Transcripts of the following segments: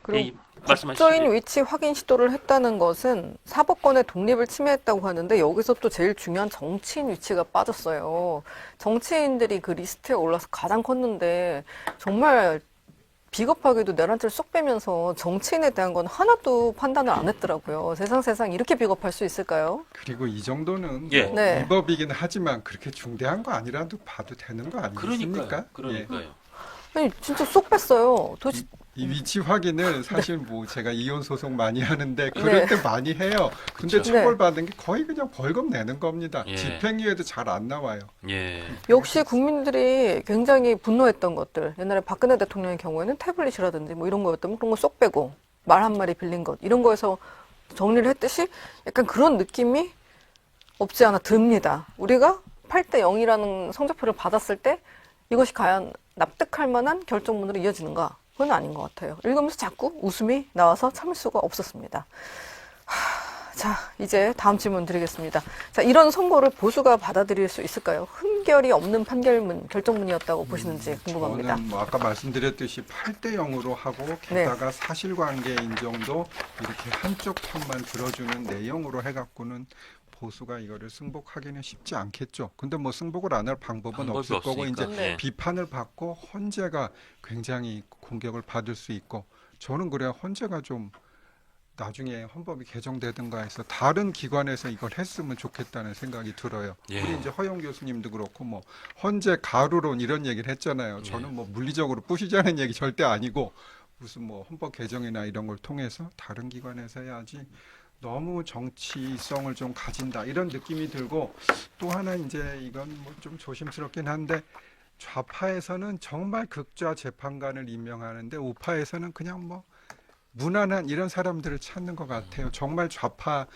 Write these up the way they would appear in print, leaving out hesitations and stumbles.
그리고 말씀하시죠. 법조인 위치 확인 시도를 했다는 것은 사법권의 독립을 침해했다고 하는데 여기서 또 제일 중요한 정치인 위치가 빠졌어요. 정치인들이 그 리스트에 올라서 가장 컸는데 정말 비겁하게도 내란죄를 쏙 빼면서 정치인에 대한 건 하나도 판단을 안 했더라고요. 세상 이렇게 비겁할 수 있을까요? 그리고 이 정도는 예. 뭐 네. 위법이긴 하지만 그렇게 중대한 거 아니라도 봐도 되는 거 아니겠습니까? 그러니까요. 아니 진짜 쏙 뺐어요. 도대체 이 위치 확인을 사실 뭐 제가 이혼 소송 많이 하는데 그럴 네. 때 많이 해요. 근데 그렇죠. 처벌받는 게 거의 그냥 벌금 내는 겁니다. 예. 집행유예도 잘 안 나와요. 예. 역시 국민들이 굉장히 분노했던 것들. 옛날에 박근혜 대통령의 경우에는 태블릿이라든지 뭐 이런 거였다면 그런 거 쏙 빼고 말 한 마리 빌린 것 이런 거에서 정리를 했듯이 약간 그런 느낌이 없지 않아 듭니다. 우리가 8대 0이라는 성적표를 받았을 때 이것이 과연 납득할 만한 결정문으로 이어지는가? 그건 아닌 것 같아요. 읽으면서 자꾸 웃음이 나와서 참을 수가 없었습니다. 자, 이제 다음 질문 드리겠습니다. 자, 이런 선고를 보수가 받아들일 수 있을까요? 흠결이 없는 판결문, 결정문이었다고 보시는지 궁금합니다. 저는 뭐 아까 말씀드렸듯이 8대 0으로 하고 게다가 사실관계 인정도 이렇게 한쪽 편만 들어주는 내용으로 해갖고는 보수가 이거를 승복하기는 쉽지 않겠죠. 근데 뭐 승복을 안 할 방법은 방법이 없을 거고 없으니까. 이제 네. 비판을 받고 헌재가 굉장히 공격을 받을 수 있고 저는 그래야 헌재가 좀 나중에 헌법이 개정되든가 해서 다른 기관에서 이걸 했으면 좋겠다는 생각이 들어요. 예. 우리 이제 허용 교수님도 그렇고 뭐 헌재 가루론 이런 얘기를 했잖아요. 저는 뭐 물리적으로 부시자는 얘기 절대 아니고 무슨 뭐 헌법 개정이나 이런 걸 통해서 다른 기관에서 해야지 너무 정치성을 좀 가진다 이런 느낌이 들고 또 하나 이제 이건 뭐 좀 조심스럽긴 한데 좌파에서는 정말 극좌 재판관을 임명하는데 우파에서는 그냥 뭐 무난한 이런 사람들을 찾는 것 같아요. 정말 좌파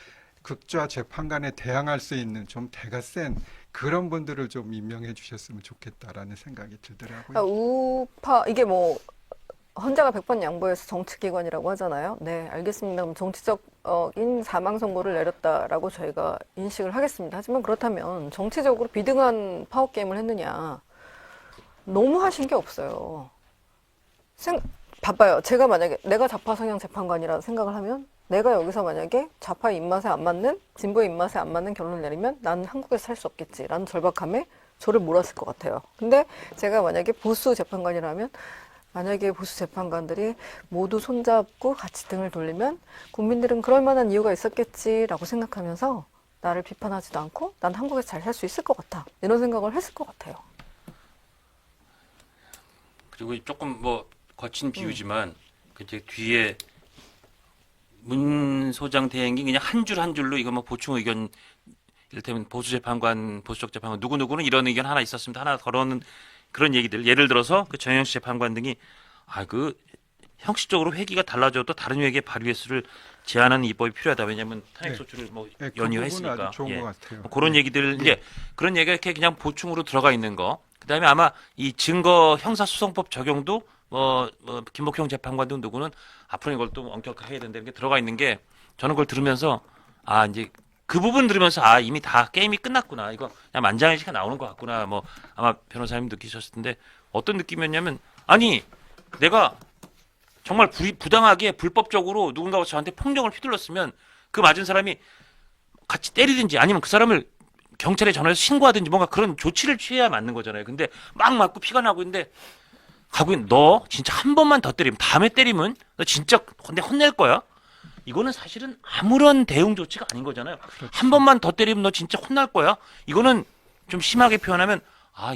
극좌 재판관에 대항할 수 있는 좀 대가 센 그런 분들을 좀 임명해 주셨으면 좋겠다라는 생각이 들더라고요. 우파, 이게 뭐, 헌재가 100번 양보해서 정치기관이라고 하잖아요. 네, 알겠습니다. 그럼 정치적인 사망 선고를 내렸다라고 저희가 인식을 하겠습니다. 하지만 그렇다면 정치적으로 비등한 파워게임을 했느냐. 너무 하신 게 없어요. 봐봐요. 제가 만약에 내가 좌파 성향 재판관이라 생각을 하면 내가 여기서 만약에 좌파의 입맛에 안 맞는, 진보의 입맛에 안 맞는 결론을 내리면 나는 한국에서 살 수 없겠지라는 절박함에 저를 몰았을 것 같아요. 근데 제가 만약에 보수 재판관이라면 만약에 보수 재판관들이 모두 손잡고 같이 등을 돌리면 국민들은 그럴 만한 이유가 있었겠지라고 생각하면서 나를 비판하지도 않고 난 한국에서 잘 살 수 있을 것 같아. 이런 생각을 했을 것 같아요. 그리고 조금 뭐 거친 비유지만 그 이제 뒤에 문 소장 대행이 그냥 한 줄 한 줄로 이거 뭐 보충 의견 이를테면 보수 재판관, 보수적 재판관 누구누구는 이런 의견 하나 있었습니다. 하나 걸어놓은 그런 얘기들. 예를 들어서 그 정영식 재판관 등이 그 형식적으로 회기가 달라져도 다른 회계 발의 횟수를 제한하는 입법이 필요하다. 왜냐하면 탄핵 소추를 뭐 네, 그 부분은 연이어했으니까. 아주 좋은 것 같아요. 뭐 그런 얘기들 이제 그런 얘기가 이렇게 그냥 보충으로 들어가 있는 거. 그다음에 아마 이 증거 형사소송법 적용도 뭐 김복형 재판관 등 누구는 앞으로 이걸 또 엄격하게 해야 된다는 게 들어가 있는 게 저는 그걸 들으면서 이제 그 부분 들으면서 이미 다 게임이 끝났구나. 이거 그냥 만장일치가 나오는 것 같구나. 뭐 아마 변호사님 느끼셨을 텐데 어떤 느낌이었냐면 아니 내가 정말 부당하게 불법적으로 누군가가 저한테 폭력을 휘둘렀으면 그 맞은 사람이 같이 때리든지 아니면 그 사람을 경찰에 전화해서 신고하든지 뭔가 그런 조치를 취해야 맞는 거잖아요. 근데 막 맞고 피가 나고 있는데 가고 너 진짜 한 번만 더 때리면 다음에 때리면 너 진짜 혼낼 거야. 이거는 사실은 아무런 대응 조치가 아닌 거잖아요. 그렇죠. 한 번만 더 때리면 너 진짜 혼날 거야. 이거는 좀 심하게 표현하면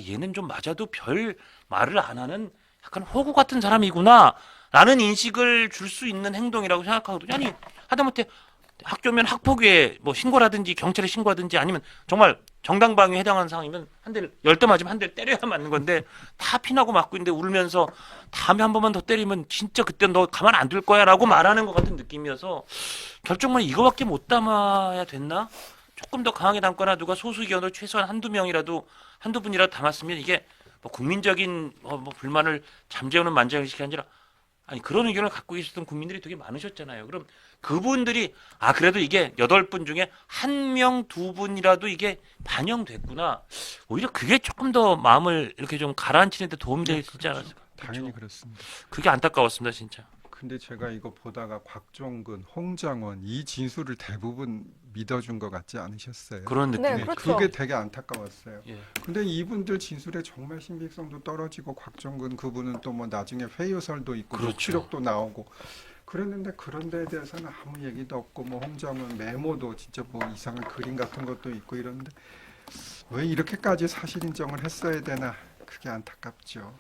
얘는 좀 맞아도 별 말을 안 하는 약간 호구 같은 사람이구나 라는 인식을 줄 수 있는 행동이라고 생각하거든요. 아니 하다못해 학교면 학폭위에 뭐 신고라든지 경찰에 신고하든지 아니면 정말 정당방위에 해당하는 상황이면 한 대를 10대 맞으면 한 대를 때려야 맞는 건데 다 피나고 맞고 있는데 울면서 다음에 한 번만 더 때리면 진짜 그때 너 가만 안 둘 거야 라고 말하는 것 같은 느낌이어서 결정문에 이거밖에 못 담아야 됐나? 조금 더 강하게 담거나 누가 소수 의견을 최소한 한두 명이라도 한두 분이라도 담았으면 이게 뭐 국민적인 뭐 불만을 잠재우는 만장일치가 아니라 아니 그런 의견을 갖고 계셨던 국민들이 되게 많으셨잖아요. 그럼 그분들이 그래도 이게 8분 중에 1명, 2분이라도 이게 반영됐구나. 오히려 그게 조금 더 마음을 이렇게 좀 가라앉히는 데 도움이 되지 않았을까. 당연히 그렇습니다. 그게 안타까웠습니다, 진짜. 근데 제가 이거 보다가 곽종근, 홍장원 이 진술을 대부분 믿어준 것 같지 않으셨어요? 그런 네, 느낌이. 그렇죠. 그게 되게 안타까웠어요. 예. 근데 이분들 진술에 정말 신빙성도 떨어지고 곽종근 그분은 또 뭐 나중에 회유설도 있고 그렇죠. 녹취록도 나오고 그랬는데 그런 데에 대해서는 아무 얘기도 없고 뭐 홍장은 메모도 진짜 뭐 이상한 그림 같은 것도 있고 이런데 왜 이렇게까지 사실 인정을 했어야 되나 그게 안타깝죠.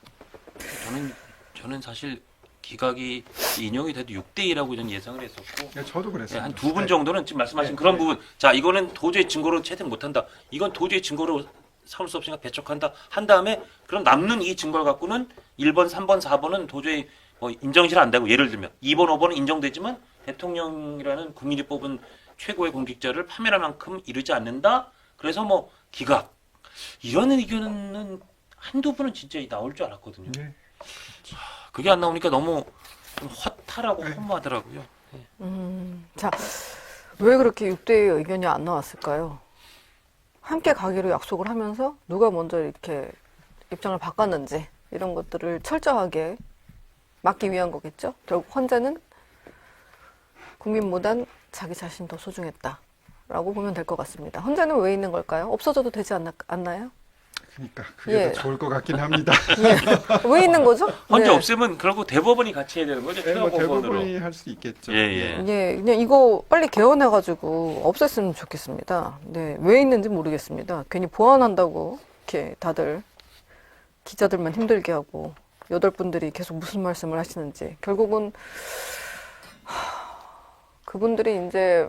저는 사실 기각이 인용이 돼도 6대2라고 저는 예상을 했었고 네, 저도 그랬어요. 한 두 분 네. 정도는 지금 말씀하신 네, 그런 네. 부분. 자, 이거는 도저히 증거로 채택 못한다. 이건 도저히 증거로 삼을 수 없으니까 배척한다. 한 다음에 그럼 남는 이 증거를 갖고는 1번, 3번, 4번은 도저히 뭐 인정실 안 되고 예를 들면 2번, 5번은 인정되지만 대통령이라는 국민이 뽑은 최고의 공직자를 파면할 만큼 이르지 않는다. 그래서 뭐 기각. 이런 의견은 한두 분은 진짜 나올 줄 알았거든요. 네. 그게 안 나오니까 너무 좀 허탈하고 네. 허무하더라고요. 자, 왜 그렇게 6대의 의견이 안 나왔을까요? 함께 가기로 약속을 하면서 누가 먼저 이렇게 입장을 바꿨는지 이런 것들을 철저하게 막기 위한 거겠죠. 결국 헌재는 국민보단 자기 자신이 더 소중했다라고 보면 될 것 같습니다. 헌재는 왜 있는 걸까요? 없어져도 되지 않나요? 그러니까 그게 예. 더 좋을 것 같긴 합니다. 예. 왜 있는 거죠? 헌재 네. 없으면 결국 대법원이 같이 해야 되는 거죠. 네, 뭐 특허법원으로. 대부분이 할 수 있겠죠. 예, 예. 예, 그냥 이거 빨리 개헌해가지고 없앴으면 좋겠습니다. 네, 왜 있는지 모르겠습니다. 괜히 보완한다고 이렇게 다들 기자들만 힘들게 하고 8분들이 계속 무슨 말씀을 하시는지 결국은 그분들이 이제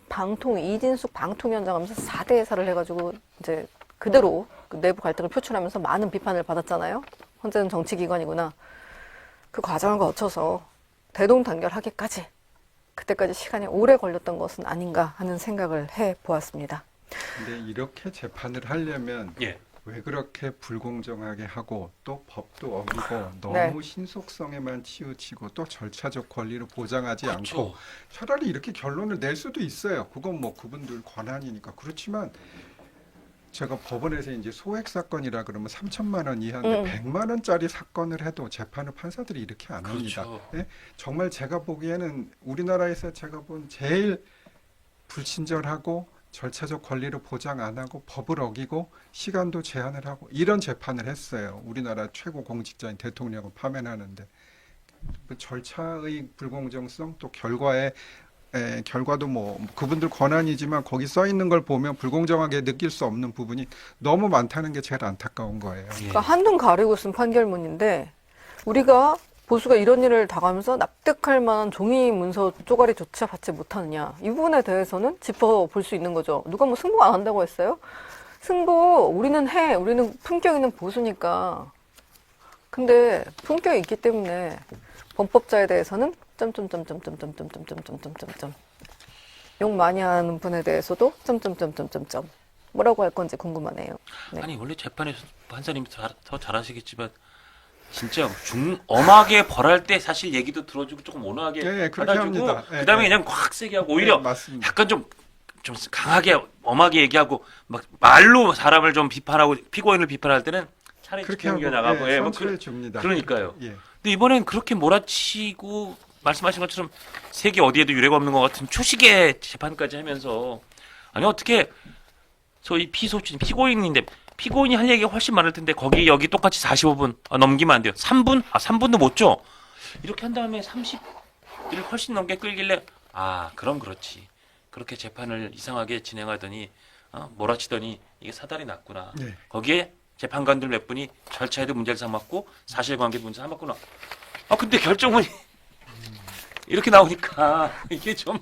이진숙 방통위원장 하면서 4대 해사를 해가지고 이제 그대로 그 내부 갈등을 표출하면서 많은 비판을 받았잖아요. 헌재는 정치기관이구나. 그 과정을 거쳐서 대동단결하기까지 그때까지 시간이 오래 걸렸던 것은 아닌가 하는 생각을 해보았습니다. 근데 이렇게 재판을 하려면 예. 왜 그렇게 불공정하게 하고 또 법도 어기고 너무 네. 신속성에만 치우치고 또 절차적 권리를 보장하지 그렇죠. 않고 차라리 이렇게 결론을 낼 수도 있어요. 그건 뭐 그분들 권한이니까. 그렇지만 제가 법원에서 이제 소액 사건이라 그러면 3천만 원 이하인데 100만 원짜리 사건을 해도 재판을 판사들이 이렇게 안 합니다. 그렇죠. 예? 정말 제가 보기에는 우리나라에서 제가 본 제일 불친절하고 절차적 권리를 보장 안 하고 법을 어기고 시간도 제한을 하고 이런 재판을 했어요. 우리나라 최고 공직자인 대통령을 파면하는데 그 절차의 불공정성 또 결과도 뭐 그분들 권한이지만 거기 써 있는 걸 보면 불공정하게 느낄 수 없는 부분이 너무 많다는 게 제일 안타까운 거예요. 예. 그러니까 한눈 가리고 쓴 판결문인데 우리가 보수가 이런 일을 당하면서 납득할 만한 종이 문서 쪼가리조차 받지 못하느냐 이 부분에 대해서는 짚어볼 수 있는 거죠. 누가 뭐 승부 안 한다고 했어요? 승부 우리는 품격 있는 보수니까. 근데 품격이 있기 때문에 범법자에 대해서는 욕 많이 하는 분에 대해서도 뭐라고 할 건지 궁금하네요. 네. 아니 원래 재판에서 판사님이 더 잘하시겠지만 진짜 엄하게 벌할 때 사실 얘기도 들어주고 조금 온화하게 예, 그렇게 받아주고 합니다. 예, 그다음에 예. 그냥 확 세게 하고 오히려 네, 맞습니다. 약간 좀 강하게 엄하게 얘기하고 막 말로 사람을 좀 비판하고 피고인을 비판할 때는 차라리 그렇게 하고 집행유예 나가고 예, 뭐 선처해 줍니다. 그러니까요. 예. 근데 이번엔 그렇게 몰아치고 말씀하신 것처럼 세계 어디에도 유례가 없는 것 같은 초식의 재판까지 하면서 아니 어떻게 저희 피고인인데 피고인이 할 얘기가 훨씬 많을 텐데 거기 여기 똑같이 45분 넘기면 안 돼요. 3분? 3분도 못 줘. 이렇게 한 다음에 30일 훨씬 넘게 끌길래 그럼 그렇지. 그렇게 재판을 이상하게 진행하더니 몰아치더니 이게 사달이 났구나. 네. 거기에 재판관들 몇 분이 절차에도 문제를 삼았고 사실관계도 문제 삼았구나. 근데 결정문이 이렇게 나오니까 이게 좀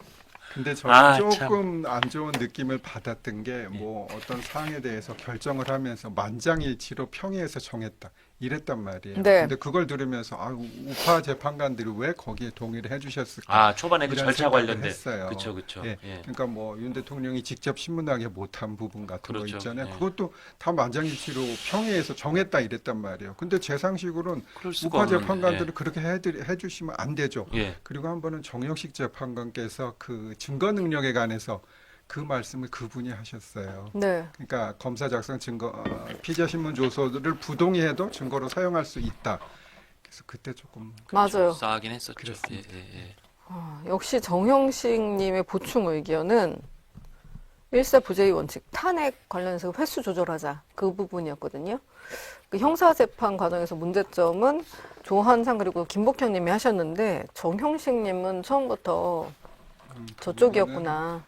근데 저는 참. 조금 안 좋은 느낌을 받았던 게 뭐 어떤 사항에 대해서 결정을 하면서 만장일치로 평의해서 정했다 이랬단 말이에요. 네. 근데 그걸 들으면서 우파 재판관들이 왜 거기에 동의를 해주셨을까? 초반에 그 이런 절차 생각을 관련된 했어요. 그쵸. 예. 예. 그러니까 뭐 윤 대통령이 직접 신문하게 못한 부분 같은 그렇죠. 거 있잖아요. 예. 그것도 다 만장일치로 평의해서 정했다 이랬단 말이에요. 근데 제 상식으로는 그럴 수가 우파 없는, 재판관들은 그렇게 해주시면 안 되죠. 예. 그리고 한 번은 정영식 재판관께서 그 증거 능력에 관해서 그 말씀을 그분이 하셨어요. 네. 그러니까 검사 작성 증거 피의자 신문 조서를 부동의해도 증거로 사용할 수 있다. 그래서 그때 조금 맞아요. 싸하긴 했었죠. 그렇습니다. 예. 역시 정형식님의 보충 의견은 일사 부재의 원칙, 탄핵 관련해서 횟수 조절하자 그 부분이었거든요. 그 형사재판 과정에서 문제점은 조한상 그리고 김복현님이 하셨는데 정형식님은 처음부터 저쪽이었구나.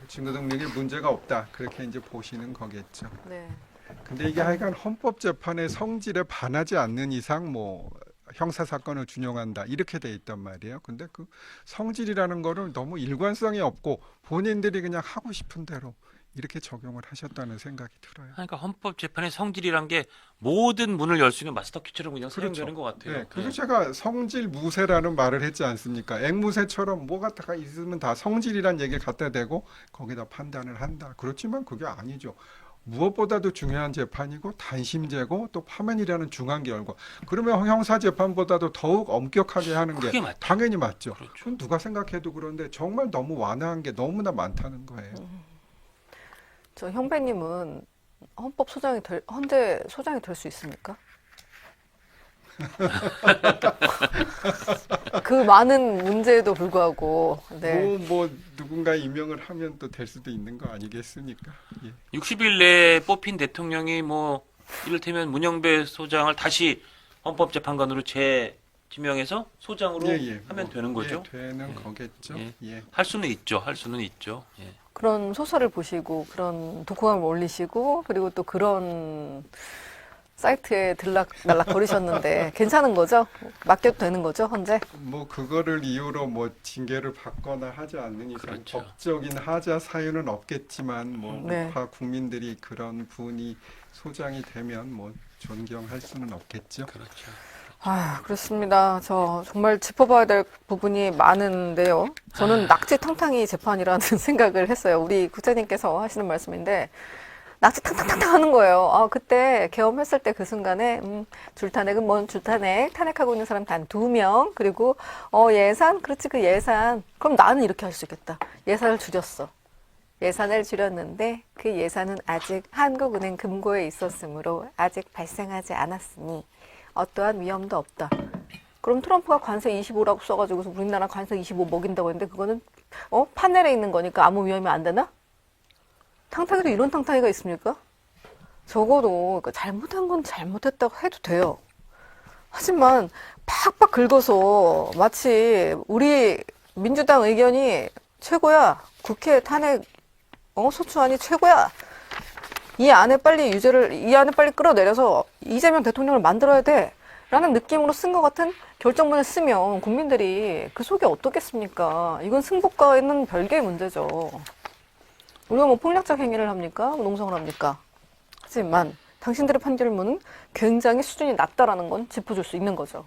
증거 능력에 문제가 없다 그렇게 이제 보시는 거겠죠. 네. 근데 이게 하여간 헌법재판의 성질에 반하지 않는 이상 뭐 형사 사건을 준용한다 이렇게 돼 있단 말이에요. 근데 그 성질이라는 거를 너무 일관성이 없고 본인들이 그냥 하고 싶은 대로 이렇게 적용을 하셨다는 생각이 들어요. 그러니까 헌법 재판의 성질이란 게 모든 문을 열 수 있는 마스터 키처럼 그냥 사용되는 것 같아요. 네, 그래서 제가 성질 무세라는 말을 했지 않습니까? 앵무새처럼 뭐가 다 있으면 다 성질이란 얘기를 갖다 대고 거기다 판단을 한다. 그렇지만 그게 아니죠. 무엇보다도 중요한 재판이고 단심제고 또 파면이라는 중한 결과. 그러면 형사 재판보다도 더욱 엄격하게 하는 게 그게 맞죠. 당연히 맞죠. 그렇죠. 그건 누가 생각해도 그런데 정말 너무 완화한 게 너무나 많다는 거예요. 저 형배님은 헌재 소장이 될 수 있습니까? 그 많은 문제에도 불구하고, 네. 뭐 누군가 임명을 하면 또 될 수도 있는 거 아니겠습니까? 예. 60일 내에 뽑힌 대통령이 뭐 이를테면 문영배 소장을 다시 헌법재판관으로 재지명해서 소장으로 하면 되는 거죠. 되는 거겠죠. 예. 예. 할 수는 있죠. 예. 그런 소설을 보시고, 그런 독후감을 올리시고, 그리고 또 그런 사이트에 들락날락 거리셨는데, 괜찮은 거죠? 맡겨도 되는 거죠, 헌재? 뭐 그거를 이유로 뭐 징계를 받거나 하지 않는 이상 그렇죠. 법적인 하자 사유는 없겠지만 뭐 네. 우파 국민들이 그런 분이 소장이 되면 뭐 존경할 수는 없겠죠. 그렇죠. 그렇습니다. 저 정말 짚어봐야 될 부분이 많은데요. 저는 낙지탕탕이 재판이라는 생각을 했어요. 우리 국장님께서 하시는 말씀인데, 낙지탕탕탕탕 하는 거예요. 그때 계엄했을 때 그 순간에, 줄탄핵은 뭔 줄탄핵, 탄핵하고 있는 사람 단 2명, 그리고, 예산? 그렇지, 그 예산. 그럼 나는 이렇게 할 수 있겠다. 예산을 줄였어. 예산을 줄였는데, 그 예산은 아직 한국은행 금고에 있었으므로 아직 발생하지 않았으니, 어떠한 위험도 없다. 그럼 트럼프가 관세 25라고 써가지고서 우리나라 관세 25 먹인다고 했는데 그거는 판넬에 있는 거니까 아무 위험이 안 되나? 탕탕이도 이런 탕탕이가 있습니까? 적어도 그러니까 잘못한 건 잘못했다고 해도 돼요. 하지만 팍팍 긁어서 마치 우리 민주당 의견이 최고야. 국회 탄핵 소추안이 최고야. 이 안에 빨리 끌어내려서 이재명 대통령을 만들어야 돼. 라는 느낌으로 쓴 것 같은 결정문을 쓰면 국민들이 그 속이 어떻겠습니까? 이건 승복과는 별개의 문제죠. 우리가 뭐 폭력적 행위를 합니까? 농성을 합니까? 하지만 당신들의 판결문은 굉장히 수준이 낮다라는 건 짚어줄 수 있는 거죠.